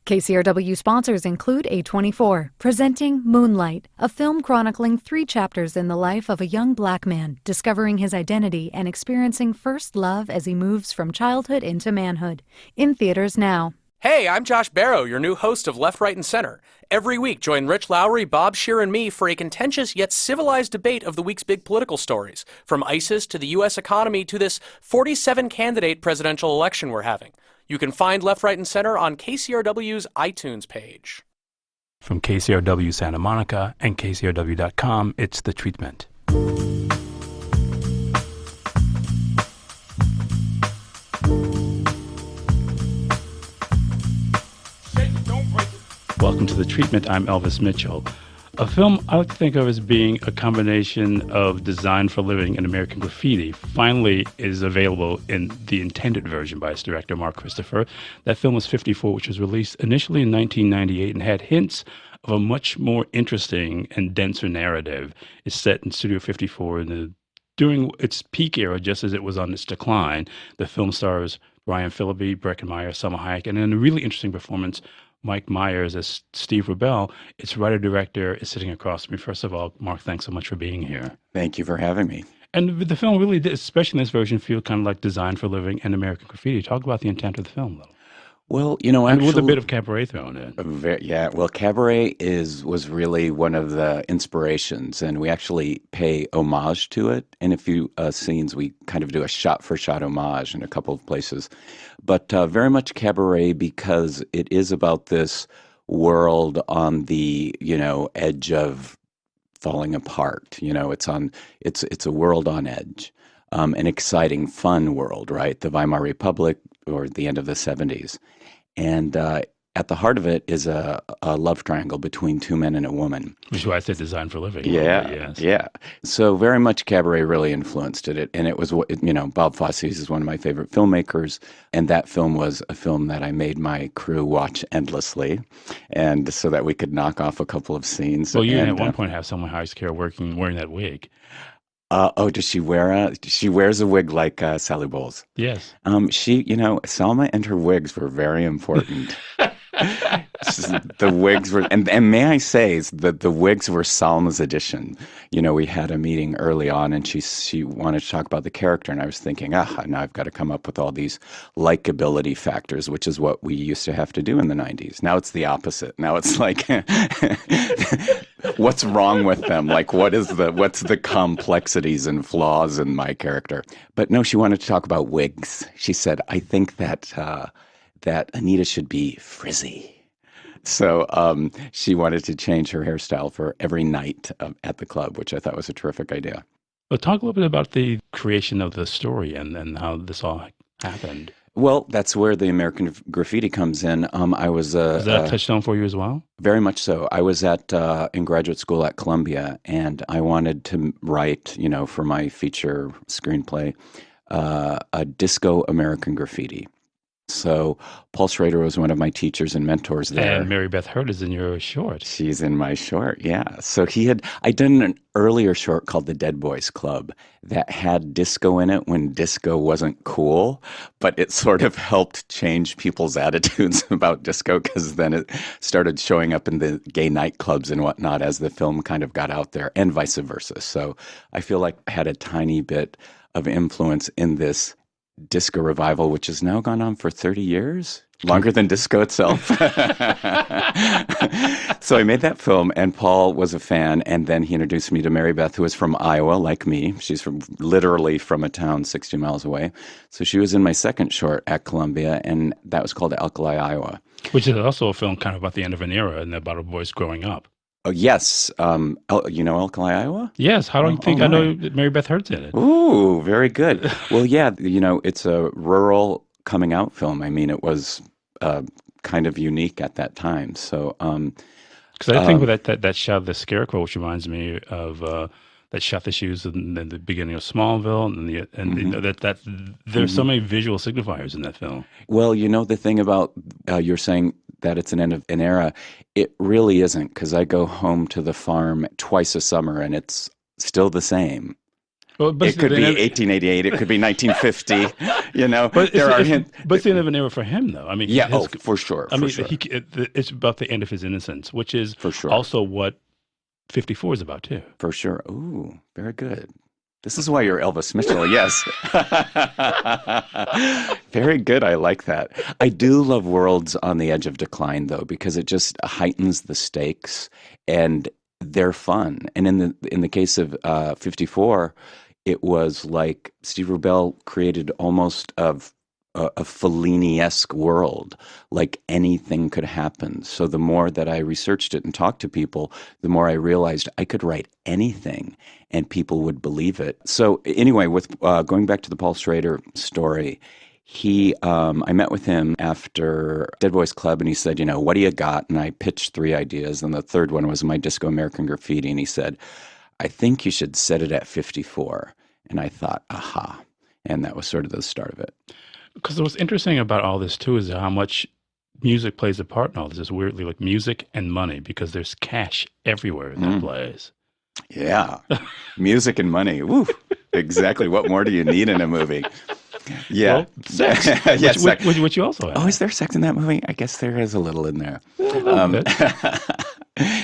KCRW sponsors include A24, presenting Moonlight, a film chronicling 3 chapters in the life of a young black man discovering his identity and experiencing first love as he moves from childhood into manhood. In theaters now. Hey, I'm Josh Barrow, your new host of Left, Right, and Center. Every week, join Rich Lowry, Bob Scheer, and me for a contentious yet civilized debate of the week's big political stories, from ISIS to the U.S. economy to this 47-candidate presidential election we're having. You can find Left, Right, and Center on KCRW's iTunes page. From KCRW Santa Monica and KCRW.com, it's The Treatment. Welcome to The Treatment. I'm Elvis Mitchell. A film I like to think of as being a combination of Design for Living and American Graffiti finally is available in the intended version by its director, Mark Christopher. That film was 54, which was released initially in 1998 and had hints of a much more interesting and denser narrative. It's set in Studio 54 during its peak era, just as it was on its decline. The film stars Ryan Phillippe, Breckin Meyer, Selma Hayek, and in a really interesting performance, Mike Myers as Steve Rubell. Its writer-director is sitting across from me. First of all, Mark, thanks so much for being here. Thank you for having me. And the film really did, especially in this version, feel kind of like Design for Living and American Graffiti. Talk about the intent of the film a little. Well, actually, and with a bit of cabaret thrown in. Yeah, well, cabaret was really one of the inspirations, and we actually pay homage to it. In a few scenes, we kind of do a shot-for-shot homage in a couple of places. But very much cabaret because it is about this world on the, edge of falling apart. It's a world on edge. An exciting, fun world, right? The Weimar Republic or the end of the 70s. And at the heart of it is a love triangle between 2 men and a woman. Which is why I said Design for Living. Yeah. So very much cabaret really influenced it. And it was, Bob Fosse is one of my favorite filmmakers. And that film was a film that I made my crew watch endlessly. And so that we could knock off a couple of scenes. Well, you at one point have someone high scale wearing that wig. Does she wear she wears a wig like Sally Bowles? Yes. Selma and her wigs were very important. The wigs were, and may I say that the wigs were Salma's addition. We had a meeting early on, and she wanted to talk about the character, and I was thinking, now I've got to come up with all these likability factors, which is what we used to have to do in the 90s. Now it's the opposite. Now it's like, what's wrong with them? Like, what's the complexities and flaws in my character? But no, she wanted to talk about wigs. She said, I think that Anita should be frizzy. So she wanted to change her hairstyle for every night at the club, which I thought was a terrific idea. Well, talk a little bit about the creation of the story and how this all happened. Well, that's where the American Graffiti comes in. Was that a touchstone for you as well? Very much so. I was in graduate school at Columbia, and I wanted to write, for my feature screenplay, a disco American Graffiti. So Paul Schrader was one of my teachers and mentors there. And Mary Beth Hurt is in your short. She's in my short, yeah. So I'd done an earlier short called The Dead Boys Club that had disco in it when disco wasn't cool, but it sort of helped change people's attitudes about disco because then it started showing up in the gay nightclubs and whatnot as the film kind of got out there, and vice versa. So I feel like I had a tiny bit of influence in this disco revival, which has now gone on for 30 years, longer than disco itself. So I made that film, and Paul was a fan, and then he introduced me to Mary Beth, who is from Iowa, like me. She's literally from a town 60 miles away. So she was in my second short at Columbia, and that was called Alkali, Iowa. Which is also a film kind of about the end of an era and about a boys growing up. Oh, yes. Alkali, Iowa? Yes. How do you think I know that Mary Beth Hurt's in it? Ooh, very good. Well, yeah, it's a rural coming out film. I mean, it was kind of unique at that time. So, because I think with that shot of the scarecrow, which reminds me of that shot the shoes in the beginning of Smallville, and there's so many visual signifiers in that film. Well, the thing about you're saying that it's an end of an era, it really isn't, because I go home to the farm twice a summer and it's still the same. Well, but It could be 1888. It could be 1950. But there are it's, but it's the end of an era for him, though. I mean, Yeah. For sure. I For mean, sure. it's about the end of his innocence, which is For sure. also what 54 is about too. For sure. Ooh, very good. This is why you're Elvis Mitchell. Yes. Very good. I like that. I do love Worlds on the Edge of Decline, though, because it just heightens the stakes and they're fun. And in the case of 54, it was like Steve Rubell created almost a Fellini-esque world, like anything could happen. So the more that I researched it and talked to people, the more I realized I could write anything and people would believe it. So anyway, with going back to the Paul Schrader story, I met with him after Dead Boys Club, and he said, what do you got? And I pitched 3 ideas, and the third one was my Disco American Graffiti, and he said, I think you should set it at 54. And I thought, aha. And that was sort of the start of it. Because what's interesting about all this, too, is how much music plays a part in all this. It's weirdly like music and money, because there's cash everywhere in that plays. Yeah. Music and money. Woo. Exactly. What more do you need in a movie? Yeah. Well, sex. Yes, sex. Which you also have. Oh, is there sex in that movie? I guess there is a little in there.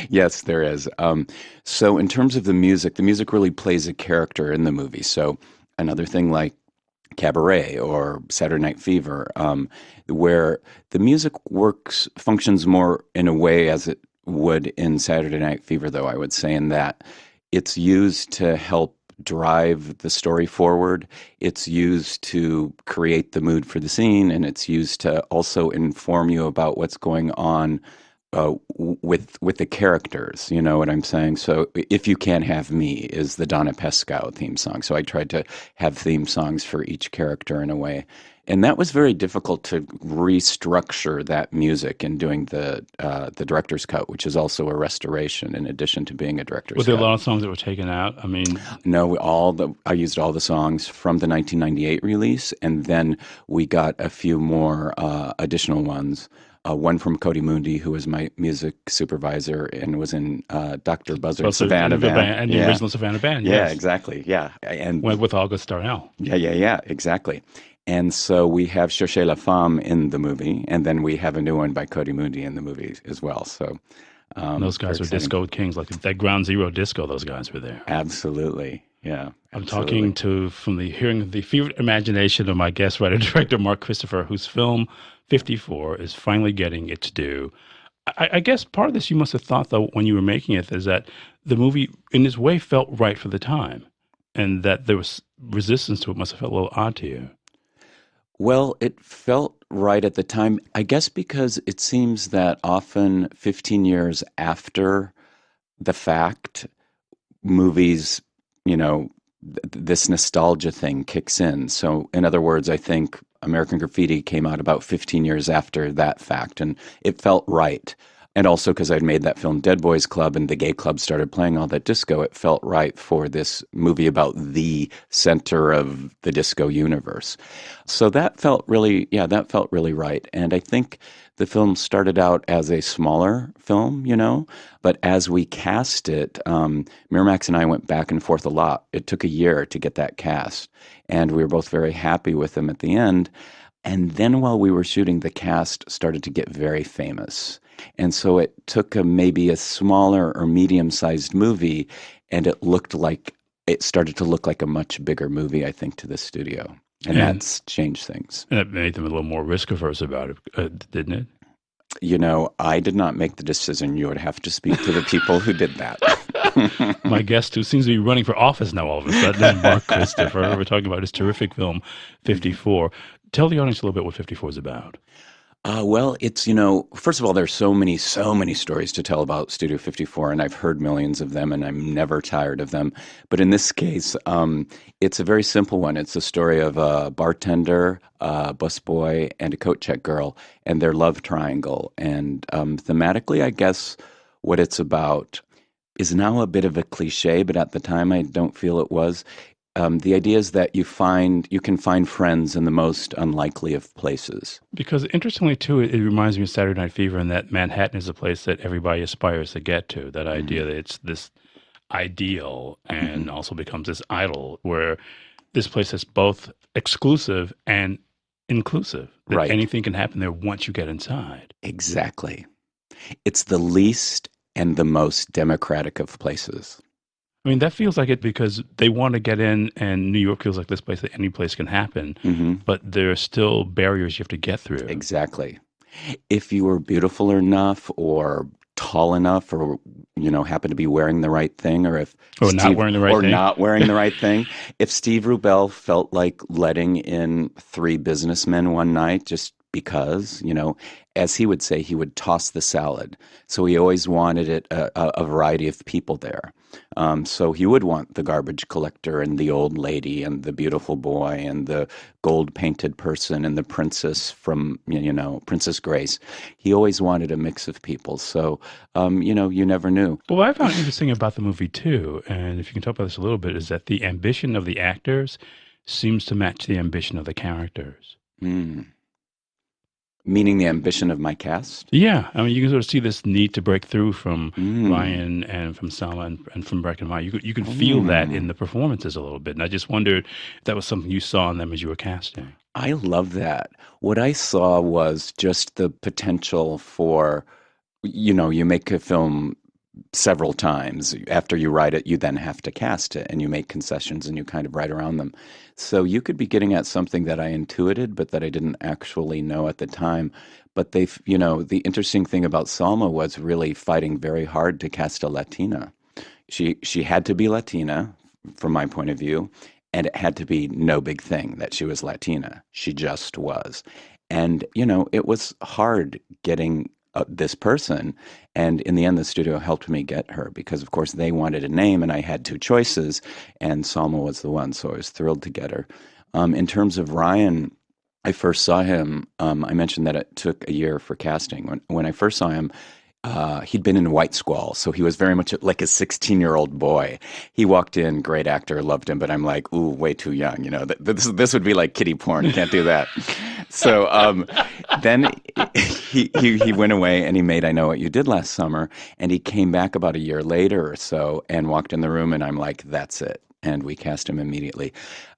Yes, there is. So in terms of the music really plays a character in the movie. So another thing like Cabaret or Saturday Night Fever, where the music functions more in a way as it would in Saturday Night Fever, though, I would say, in that it's used to help drive the story forward. It's used to create the mood for the scene, and it's used to also inform you about what's going on with the characters. You know what I'm saying? So If You Can't Have Me is the Donna Pescow theme song. So I tried to have theme songs for each character in a way. And that was very difficult to restructure that music in doing the director's cut, which is also a restoration in addition to being a director's cut. Was there a lot of songs that were taken out? I mean, no, I used all the songs from the 1998 release, and then we got a few more additional ones. One from Cody Mundi, who was my music supervisor and was in Dr. Buzzard's Savannah Band. And the original Savannah Band, Yeah, yes. Exactly, yeah. And with August Darnell. Yeah, exactly. And so we have Cherchez la Femme in the movie, and then we have a new one by Cody Mundi in the movie as well. So those guys were disco kings, like that Ground Zero disco, those guys were there. Absolutely, yeah. I'm talking hearing the fevered imagination of my guest writer-director, Mark Christopher, whose film 54 is finally getting its due. I guess part of this you must have thought, though, when you were making it, is that the movie, in its way, felt right for the time, and that there was resistance to it must have felt a little odd to you. Well, it felt right at the time, I guess because it seems that often 15 years after the fact, movies, this nostalgia thing kicks in. So in other words, I think American Graffiti came out about 15 years after that fact, and it felt right. And also because I'd made that film Dead Boys Club and the gay club started playing all that disco, it felt right for this movie about the center of the disco universe. So that felt really right. And I think the film started out as a smaller film, but as we cast it, Miramax and I went back and forth a lot. It took a year to get that cast, and we were both very happy with them at the end. And then while we were shooting, the cast started to get very famous. And so it took maybe a smaller or medium-sized movie, and it started to look like a much bigger movie, I think, to the studio. And that's changed things. And it made them a little more risk-averse about it, didn't it? I did not make the decision. You would have to speak to the people who did that. My guest, who seems to be running for office now all of a sudden, is Mark Christopher. We're talking about his terrific film, 54. Tell the audience a little bit what 54 is about. Well, it's, first of all, there's so many stories to tell about Studio 54, and I've heard millions of them, and I'm never tired of them. But in this case, it's a very simple one. It's a story of a bartender, a busboy, and a coat check girl, and their love triangle. And thematically, I guess what it's about is now a bit of a cliche, but at the time I don't feel it was. The idea is that you can find friends in the most unlikely of places. Because interestingly, too, it reminds me of Saturday Night Fever, and that Manhattan is a place that everybody aspires to get to. That idea that it's this ideal and also becomes this idol where this place is both exclusive and inclusive. That Right. anything can happen there once you get inside. Exactly. It's the least and the most democratic of places. I mean, that feels like it because they want to get in, and New York feels like this place that any place can happen, but there are still barriers you have to get through. Exactly. If you were beautiful enough or tall enough or, happen to be wearing the right thing, or if Or not wearing the right thing. not wearing the right thing. If Steve Rubell felt like letting in 3 businessmen one night just because, as he would say, he would toss the salad. So he always wanted a variety of people there. So he would want the garbage collector and the old lady and the beautiful boy and the gold-painted person and the princess from, Princess Grace. He always wanted a mix of people. So, you never knew. But what I found interesting about the movie, too, and if you can talk about this a little bit, is that the ambition of the actors seems to match the ambition of the characters. Meaning the ambition of my cast? Yeah. I mean, you can sort of see this need to break through from Ryan and from Selma and from Breck and Maya. You can feel that in the performances a little bit. And I just wondered if that was something you saw in them as you were casting. I love that. What I saw was just the potential for, you make a film several times. After you write it, you then have to cast it, and you make concessions and you kind of write around them. So you could be getting at something that I intuited, but that I didn't actually know at the time. But the interesting thing about Salma was really fighting very hard to cast a Latina. She had to be Latina, from my point of view, and it had to be no big thing that she was Latina. She just was. And, it was hard getting this person. And in the end, the studio helped me get her because, of course, they wanted a name and I had 2 choices and Salma was the one. So I was thrilled to get her. In terms of Ryan, I first saw him. I mentioned that it took a year for casting. When I first saw him, he'd been in White Squall, so he was very much like a 16-year-old boy. He walked in, great actor, loved him, but I'm like, ooh, way too young. This would be like kiddie porn. Can't do that. So then he went away and he made I Know What You Did Last Summer, and he came back about a year later or so and walked in the room, and I'm like, that's it. And we cast him immediately.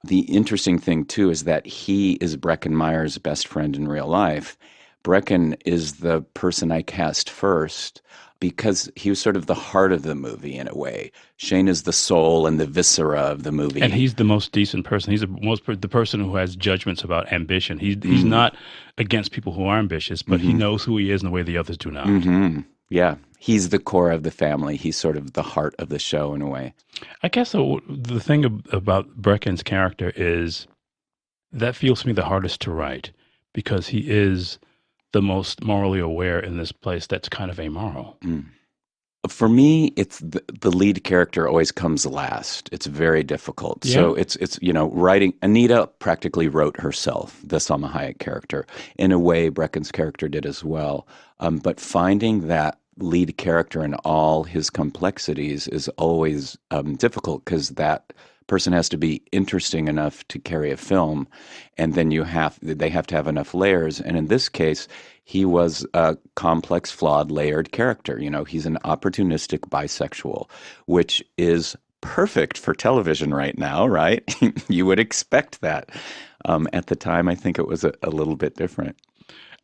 The interesting thing, too, is that he is Breckin Meyer's best friend in real life. Breckin is the person I cast first because he was sort of the heart of the movie in a way. Shane is the soul and the viscera of the movie. And he's the most decent person. He's the person who has judgments about ambition. He's not against people who are ambitious, but he knows who he is in the way the others do not. Yeah. He's the core of the family. He's sort of the heart of the show in a way. I guess the thing about Breckin's character is that feels to me the hardest to write because he is the most morally aware in this place that's kind of amoral. For me, it's the lead character always comes last. It's very difficult. Yeah. So it's writing. Anita practically wrote herself, the Salma Hayek character. In a way, Breckin's character did as well. But finding that lead character in all his complexities is always difficult because that person has to be interesting enough to carry a film, and then they have to have enough layers. And in this case, he was a complex, flawed, layered character. He's an opportunistic bisexual, which is perfect for television right now, right? You would expect that. At the time, I think it was a little bit different.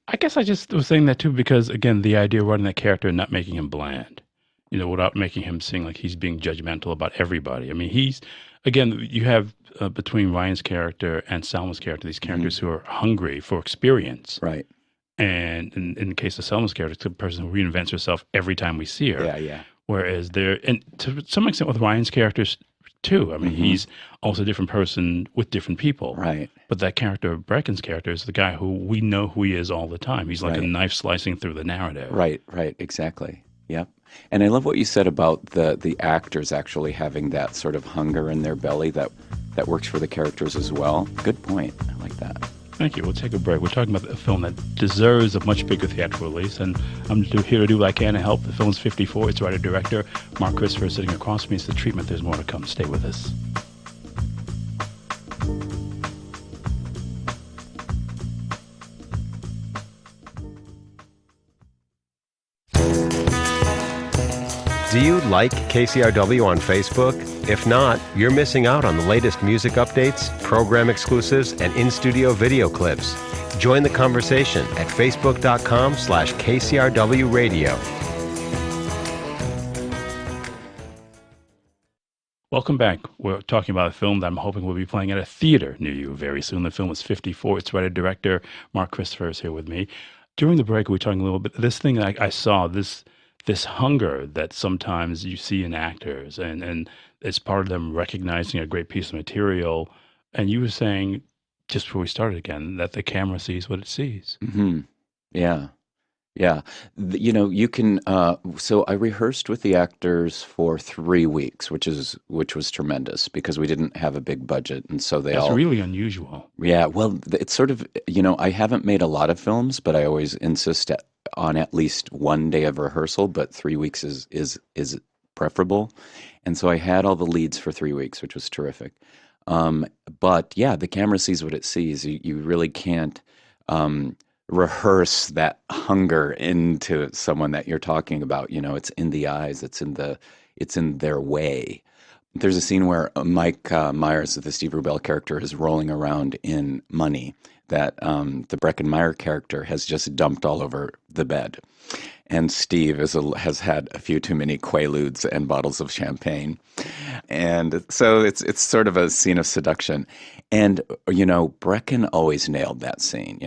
I guess I just was saying that too because, again, the idea of writing that character and not making him bland, without making him seem like he's being judgmental about everybody. I mean, you have between Ryan's character and Selma's character, these characters who are hungry for experience. Right. And in the case of Selma's character, it's a person who reinvents herself every time we see her. Yeah. Whereas and to some extent with Ryan's characters too. I mean, he's also a different person with different people. Right. But that character, Breckin's character, is the guy who we know who he is all the time. He's like a knife slicing through the narrative. Right, exactly. Yep. And I love what you said about the actors actually having that sort of hunger in their belly that works for the characters as well. Good point. I like that. Thank you. We'll take a break. We're talking about a film that deserves a much bigger theatrical release, and I'm here to do what I can to help. The film's 54. Its writer-director, Mark Christopher, sitting across from me. It's The Treatment. There's more to come. Stay with us. Do you like KCRW on Facebook? If not, you're missing out on the latest music updates, program exclusives, and in-studio video clips. Join the conversation at facebook.com/KCRW Radio. Welcome back. We're talking about a film that I'm hoping will be playing at a theater near you very soon. The film is 54. Its writer-director Mark Christopher is here with me. During the break, we were talking a little bit. This thing I saw, this hunger that sometimes you see in actors, and it's part of them recognizing a great piece of material. And you were saying, just before we started again, that the camera sees what it sees. Mm-hmm. Yeah. Yeah. You can, so I rehearsed with the actors for 3 weeks, which was tremendous because we didn't have a big budget. And so That's really unusual. Yeah. Well, it's sort of, I haven't made a lot of films, but I always insist on at least one day of rehearsal, but 3 weeks is preferable. And so I had all the leads for 3 weeks, which was terrific. But yeah, the camera sees what it sees. You really can't, rehearse that hunger into someone that you're talking about. It's in the eyes, it's in their way. There's a scene where Mike Myers, the Steve Rubell character, is rolling around in money that the Breckin Meyer character has just dumped all over the bed. And Steve has had a few too many Quaaludes and bottles of champagne. And so it's sort of a scene of seduction. And, Breckin always nailed that scene.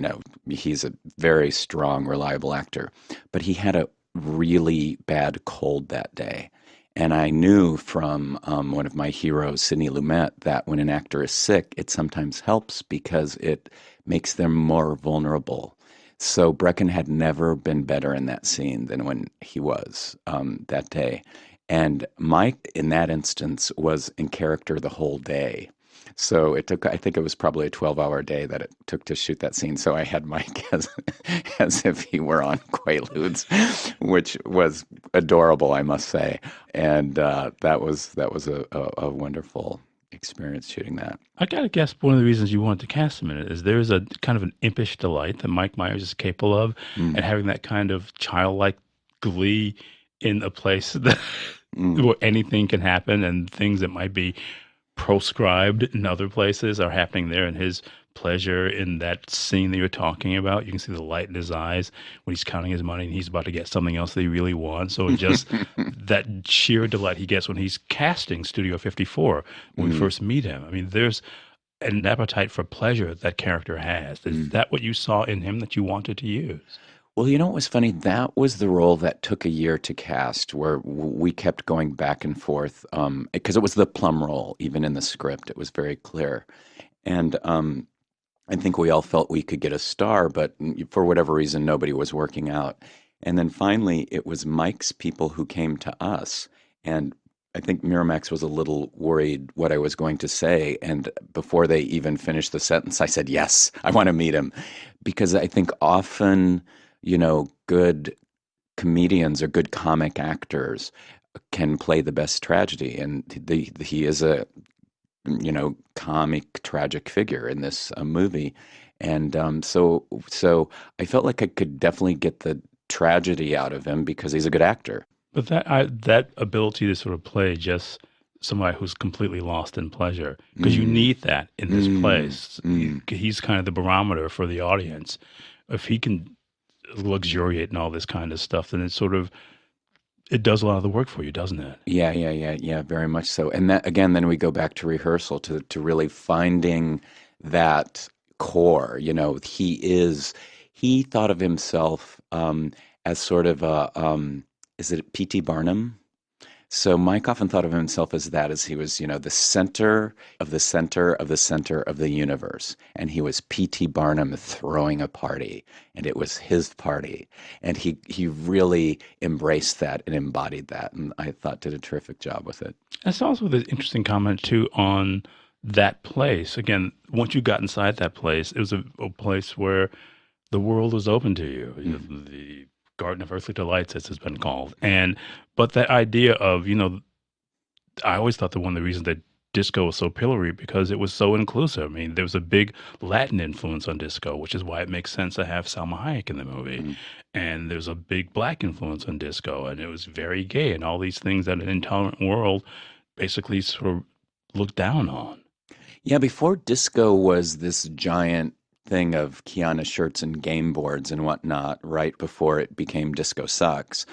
He's a very strong, reliable actor. But he had a really bad cold that day. And I knew from one of my heroes, Sidney Lumet, that when an actor is sick, it sometimes helps because it makes them more vulnerable. So Breckin had never been better in that scene than when he was that day. And Mike, in that instance, was in character the whole day. So I think it was probably a 12-hour day that it took to shoot that scene. So I had Mike as if he were on Quaaludes, which was adorable, I must say. And that was a wonderful experience shooting that. I gotta guess one of the reasons you wanted to cast him in it is there's a kind of an impish delight that Mike Myers is capable of, and having that kind of childlike glee in a place that where anything can happen and things that might be proscribed in other places are happening there, and his pleasure in that scene that you're talking about. You can see the light in his eyes when he's counting his money and he's about to get something else that he really wants. So just that sheer delight he gets when he's casting Studio 54 when we first meet him. I mean, there's an appetite for pleasure that character has. Is that what you saw in him that you wanted to use? Well, what was funny? That was the role that took a year to cast, where we kept going back and forth, because it was the plum role, even in the script. It was very clear. And I think we all felt we could get a star, but for whatever reason, nobody was working out. And then finally, it was Mike's people who came to us. And I think Miramax was a little worried what I was going to say. And before they even finished the sentence, I said, yes, I want to meet him. Because I think often, good comedians or good comic actors can play the best tragedy. And he is a, comic, tragic figure in this movie. And so I felt like I could definitely get the tragedy out of him because he's a good actor. But that ability to sort of play just somebody who's completely lost in pleasure, because you need that in this place. He's kind of the barometer for the audience. If he can luxuriate in all this kind of stuff, then it does a lot of the work for you, doesn't it? Yeah, very much so. And that, again, then we go back to rehearsal, to really finding that core. He thought of himself as sort of is it P.T. Barnum? So Mike often thought of himself as that, as he was, the center of the center of the center of the universe. And he was P.T. Barnum throwing a party, and it was his party. And he really embraced that and embodied that, and I thought did a terrific job with it. That's also an interesting comment, too, on that place. Again, once you got inside that place, it was a place where the world was open to you. The Garden of Earthly Delights, as it's been called. But that idea of, I always thought that one of the reasons that disco was so pillory because it was so inclusive. I mean, there was a big Latin influence on disco, which is why it makes sense to have Salma Hayek in the movie. Mm. And there's a big black influence on disco, and it was very gay, and all these things that an intolerant world basically sort of looked down on. Yeah, before disco was this giant thing of Kiana shirts and game boards and whatnot, right before it became Disco Sucks.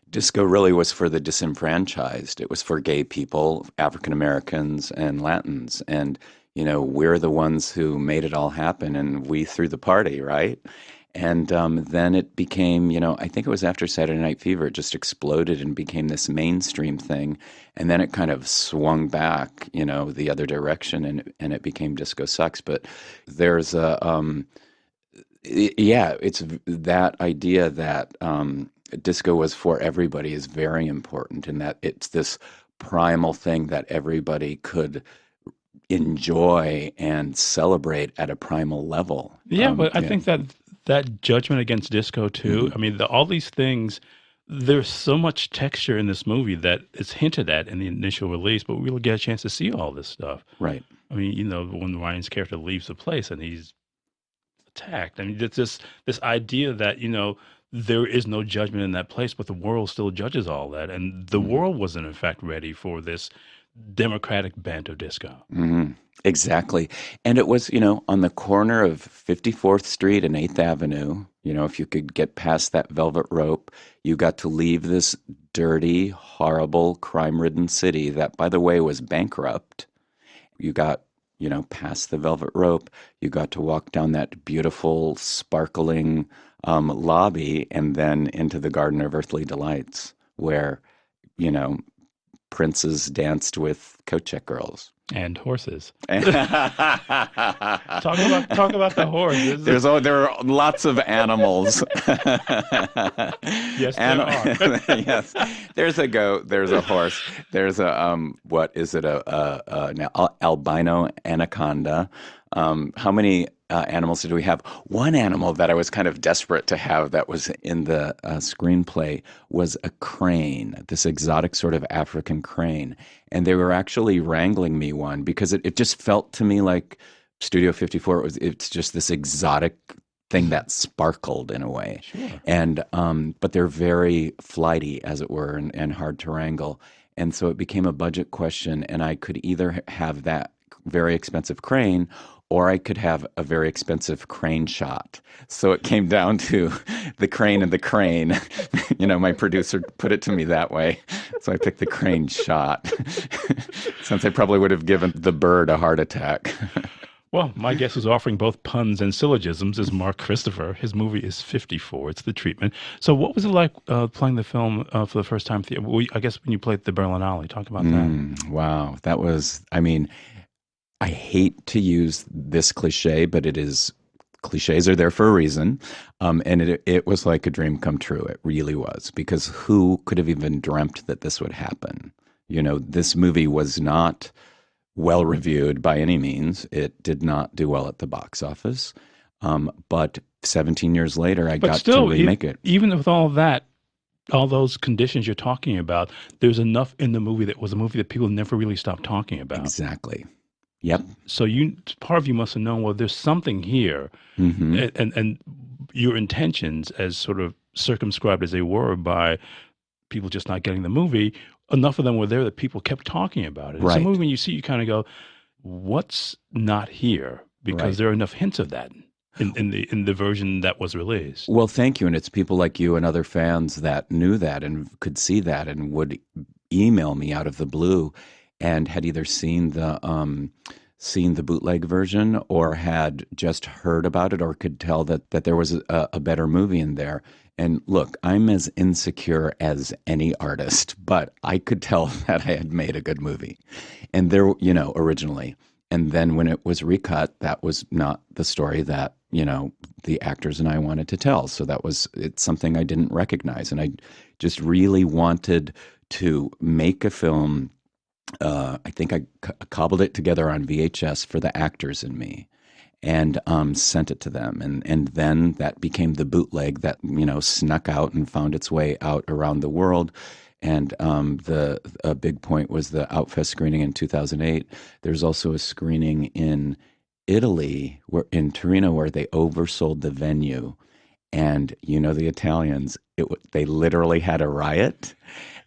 Disco really was for the disenfranchised. It was for gay people, African Americans, and Latins. And, we're the ones who made it all happen, and we threw the party, right? And then it became, I think it was after Saturday Night Fever, it just exploded and became this mainstream thing. And then it kind of swung back, the other direction, and it became Disco Sucks. But there's it's that idea that disco was for everybody is very important, in that it's this primal thing that everybody could enjoy and celebrate at a primal level. Yeah, but I think that judgment against disco too. Mm-hmm. I mean, all these things. There's so much texture in this movie that it's hinted at in the initial release, but we will get a chance to see all this stuff. Right. I mean, when Ryan's character leaves the place and he's attacked. I mean, it's this idea that there is no judgment in that place, but the world still judges all that, and the world wasn't in fact ready for this democratic bent of disco. Mm-hmm. Exactly. And it was, on the corner of 54th Street and 8th Avenue, if you could get past that velvet rope, you got to leave this dirty, horrible, crime-ridden city that, by the way, was bankrupt. You got, past the velvet rope, you got to walk down that beautiful, sparkling lobby and then into the Garden of Earthly Delights where, princes danced with coat check girls. And horses. Talk about the horse. There are lots of animals. Yes, there are. Yes, there's a goat. There's a horse. There's a what is it? An albino anaconda. How many animals did we have? One animal that I was kind of desperate to have that was in the screenplay was a crane, this exotic sort of African crane. And they were actually wrangling me one because it just felt to me like Studio 54. It's just this exotic thing that sparkled in a way. Sure. And but they're very flighty, as it were, and hard to wrangle. And so it became a budget question, and I could either have that very expensive crane, or I could have a very expensive crane shot. So it came down to the crane and the crane. My producer put it to me that way. So I picked the crane shot, since I probably would have given the bird a heart attack. Well, my guest who's offering both puns and syllogisms is Mark Christopher. His movie is 54. It's The Treatment. So what was it like playing the film for the first time? I guess when you played the Berlinale. Talk about that. Wow. That was, I hate to use this cliche, but cliches are there for a reason. And it was like a dream come true. It really was, because who could have even dreamt that this would happen? This movie was not well reviewed by any means. It did not do well at the box office. But 17 years later, I got to remake it. Even with all that, all those conditions you're talking about, there's enough in the movie that was a movie that people never really stopped talking about. Exactly. Yep. So part of you must have known, well, there's something here. Mm-hmm. And your intentions, as sort of circumscribed as they were by people just not getting the movie, enough of them were there that people kept talking about it. Right. It's a movie when you see, you kind of go, what's not here? Because there are enough hints of that in the version that was released. Well, thank you. And it's people like you and other fans that knew that and could see that and would email me out of the blue and had either seen the bootleg version or had just heard about it or could tell that there was a better movie in there. And look, I'm as insecure as any artist, but I could tell that I had made a good movie. And there, originally. And then when it was recut, that was not the story that, the actors and I wanted to tell. So it's something I didn't recognize. And I just really wanted to make a film. I think I cobbled it together on VHS for the actors and me and sent it to them. And then that became the bootleg that, snuck out and found its way out around the world. And a big point was the Outfest screening in 2008. There's also a screening in Italy, in Torino, where they oversold the venue. And the Italians, they literally had a riot.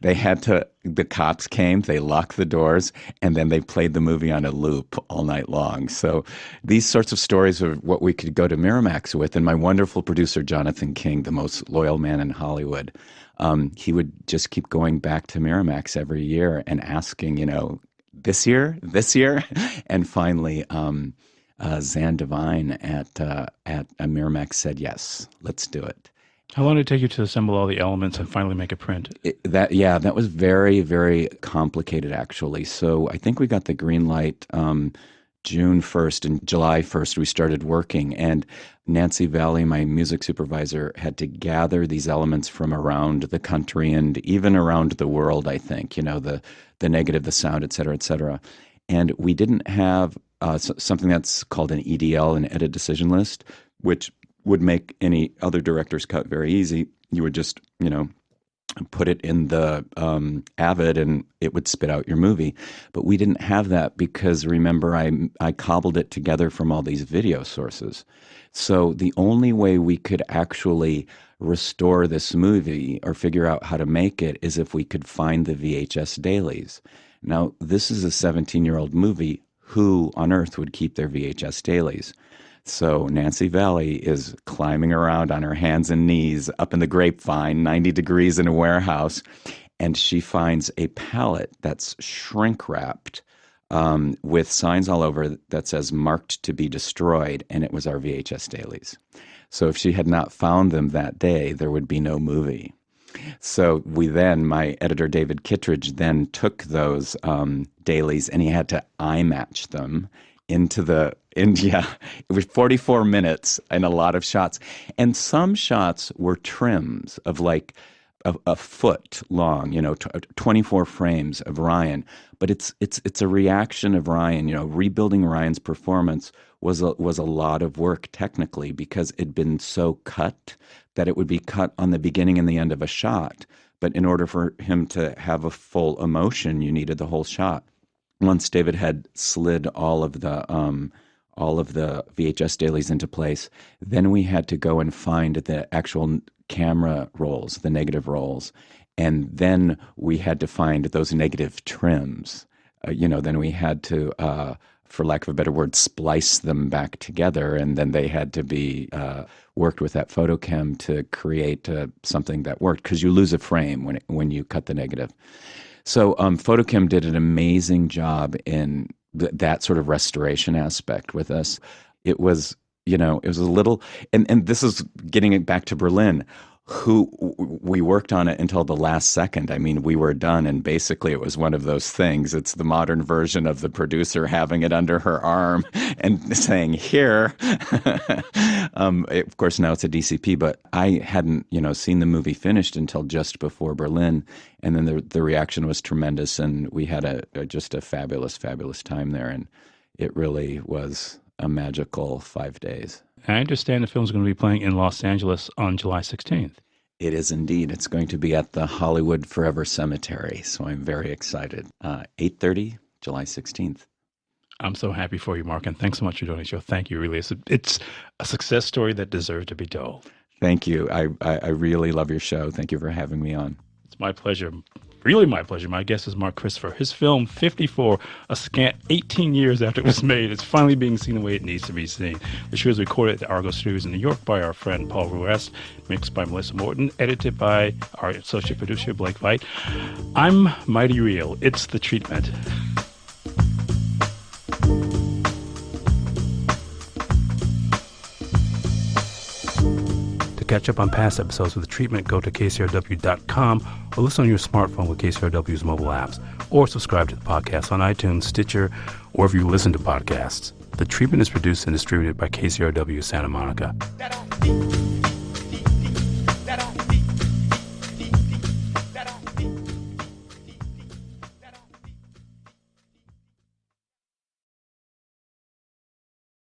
The cops came, they locked the doors, and then they played the movie on a loop all night long. So these sorts of stories are what we could go to Miramax with. And my wonderful producer, Jonathan King, the most loyal man in Hollywood, he would just keep going back to Miramax every year and asking, this year? And finally, Zan Devine at Miramax said, yes, let's do it. How long did it take you to assemble all the elements and finally make a print? That was very, very complicated, actually. So I think we got the green light June 1st, and July 1st we started working. And Nancy Valley, my music supervisor, had to gather these elements from around the country and even around the world, I think, the negative, the sound, et cetera, et cetera. And we didn't have something that's called an EDL, an edit decision list, which would make any other director's cut very easy. You would just, put it in the Avid and it would spit out your movie. But we didn't have that because, remember, I cobbled it together from all these video sources. So the only way we could actually restore this movie or figure out how to make it is if we could find the VHS dailies. Now, this is a 17-year-old movie. Who on earth would keep their VHS dailies? So Nancy Valley is climbing around on her hands and knees up in the grapevine, 90 degrees in a warehouse, and she finds a pallet that's shrink-wrapped with signs all over that says marked to be destroyed, and it was our VHS dailies. So if she had not found them that day, there would be no movie. So my editor David Kittredge then took those dailies and he had to eye match them into it was 44 minutes and a lot of shots. And some shots were trims of like a foot long, 24 frames of Ryan. But it's a reaction of Ryan, rebuilding Ryan's performance was a lot of work technically because it'd been so cut that it would be cut on the beginning and the end of a shot. But in order for him to have a full emotion, you needed the whole shot. Once David had slid all of the VHS dailies into place, then we had to go and find the actual camera rolls, the negative rolls, and then we had to find those negative trims. Then we had to, for lack of a better word, splice them back together, and then they had to be worked with that photochem to create something that worked, because you lose a frame when you cut the negative. So photochem did an amazing job in that sort of restoration aspect with us. It was, it was a little, and this is getting it back to Berlin, who we worked on it until the last second. I mean, we were done, and basically it was one of those things. It's the modern version of the producer having it under her arm and saying, here. Of course, now it's a DCP, but I hadn't, seen the movie finished until just before Berlin. And then the reaction was tremendous, and we had just a fabulous, fabulous time there. And it really was a magical 5 days. I understand the film's going to be playing in Los Angeles on July 16th. It is indeed. It's going to be at the Hollywood Forever Cemetery, so I'm very excited. 8:30, July 16th. I'm so happy for you, Mark, and thanks so much for doing the show. Thank you, really. It's a success story that deserves to be told. Thank you. I really love your show. Thank you for having me on. It's my pleasure. Really my pleasure. My guest is Mark Christopher. His film, 54, a scant 18 years after it was made, it's finally being seen the way it needs to be seen. The show is recorded at the Argo Studios in New York by our friend Paul Ruest, mixed by Melissa Morton, edited by our associate producer, Blake Veit. I'm Mighty Real. It's The Treatment. To catch up on past episodes of The Treatment, go to KCRW.com or listen on your smartphone with KCRW's mobile apps, or subscribe to the podcast on iTunes, Stitcher, or wherever you listen to podcasts. The Treatment is produced and distributed by KCRW Santa Monica.